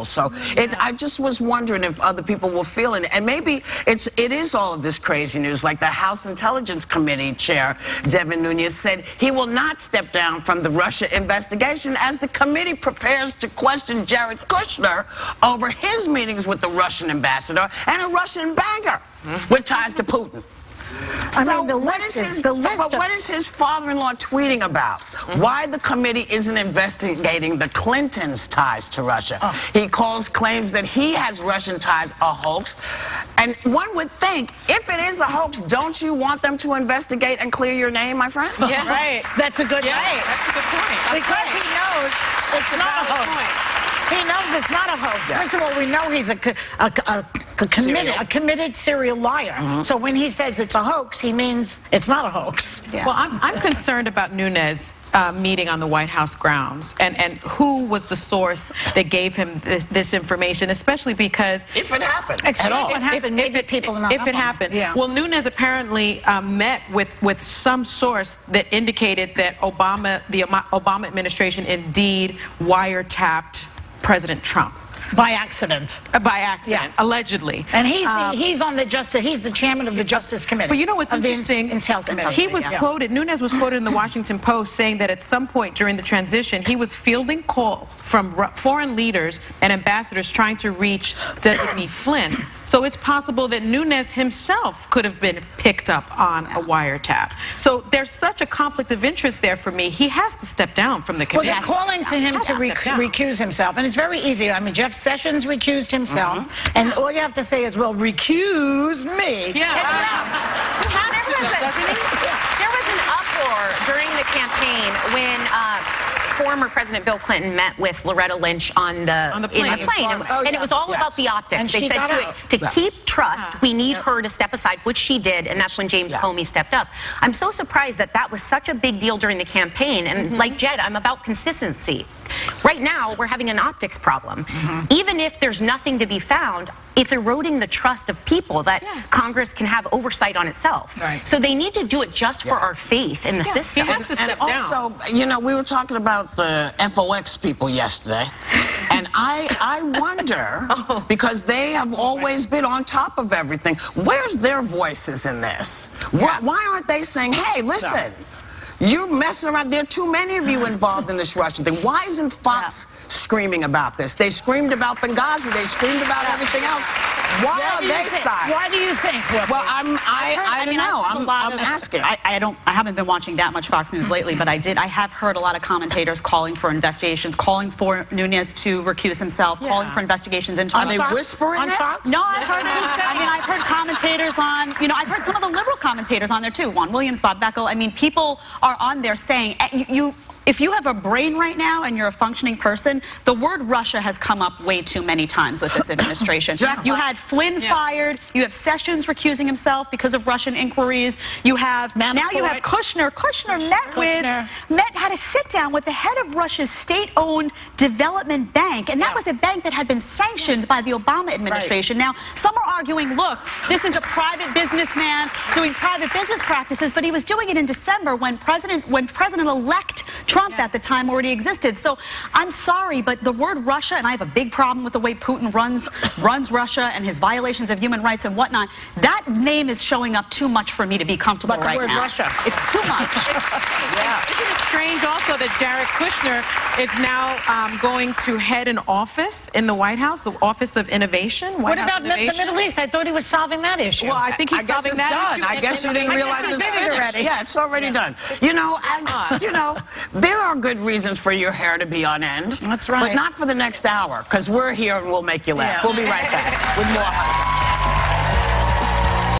So I just was wondering if other people were feeling it. And maybe it is all of this crazy news. Like the House Intelligence Committee chair, Devin Nunes, said he will not step down from the Russia investigation as the committee prepares to question Jared Kushner over his meetings with the Russian ambassador and a Russian banker with ties to Putin. So what is his father-in-law tweeting about? Why the committee isn't investigating the Clintons' ties to Russia? He calls claims that he has Russian ties a hoax. And one would think, if it is a hoax, don't you want them to investigate and clear your name, my friend? Yeah, right. That's a good point. That's a good point. Because he knows it's not a hoax. He knows it's not a hoax. First of all, we know he's a committed serial liar. So when he says it's a hoax, he means it's not a hoax. Well, I'm concerned about Nunes meeting on the White House grounds and who was the source that gave him this information, especially because if it happened at all. If it happened. Well, Nunes apparently met with some source that indicated that the Obama administration indeed wiretapped President Trump. By accident. By accident, allegedly. And he's on the Justice. He's the chairman of the Justice Committee. But you know what's interesting? He was quoted. Nunes was quoted in the Washington Post saying that at some point during the transition, he was fielding calls from foreign leaders and ambassadors trying to reach designee Flynn. So it's possible that Nunes himself could have been picked up on a wiretap. So there's such a conflict of interest there for me. He has to step down from the committee. Well, they're calling for him to recuse himself. And it's very easy. I mean, Jeff Sessions recused himself. And all you have to say is, well, recuse me. Yeah. There was an uproar during the campaign when former President Bill Clinton met with Loretta Lynch in the plane. And it was all about the optics. And they said to keep trust, we need her to step aside, which she did, and that's when James Comey stepped up. I'm so surprised that that was such a big deal during the campaign. And like Jed, I'm about consistency. Right now, we're having an optics problem. Even if there's nothing to be found, it's eroding the trust of people that Congress can have oversight on itself. So they need to do it just for our faith in the system. He has to step down. Also, you know, we were talking about the FOX people yesterday, and I wonder, because they have always been on top of everything, where's their voices in this? Why aren't they saying, hey, listen, you're messing around. There are too many of you involved in this Russian thing. Why isn't Fox screaming about this? They screamed about Benghazi. They screamed about everything else. Why are they silent? Why do you think? Well, I don't know. I'm asking. I haven't been watching that much Fox News lately, but I have heard a lot of commentators calling for investigations, calling for Nunes to recuse himself, calling for investigations into. Are they whispering it? No, I've heard. I've heard commentators on. You know, I've heard some of the liberal commentators on there too. Juan Williams, Bob Beckel. I mean, people are on there saying if you have a brain right now and you're a functioning person, the word Russia has come up way too many times with this administration. You had Flynn fired. You have Sessions recusing himself because of Russian inquiries. You have now you have Kushner. Kushner had a sit down with the head of Russia's state-owned development bank, and that was a bank that had been sanctioned by the Obama administration. Now, some are arguing, look, this is a private businessman doing private business practices, but he was doing it in December when President-elect Trump at the time already existed. So I'm sorry, but the word Russia, and I have a big problem with the way Putin runs Russia and his violations of human rights and whatnot, that name is showing up too much for me to be comfortable right now. But the word Russia. It's too much. Isn't it strange also that Jared Kushner is now going to head an office in the White House, the Office of Innovation? What about the Middle East? I thought he was solving that issue. Well, I think he's solving that issue. I guess you didn't realize it's finished. Yeah, it's already done. You know, there are good reasons for your hair to be on end. That's right. But not for the next hour, because we're here and we'll make you laugh. We'll be right back with more.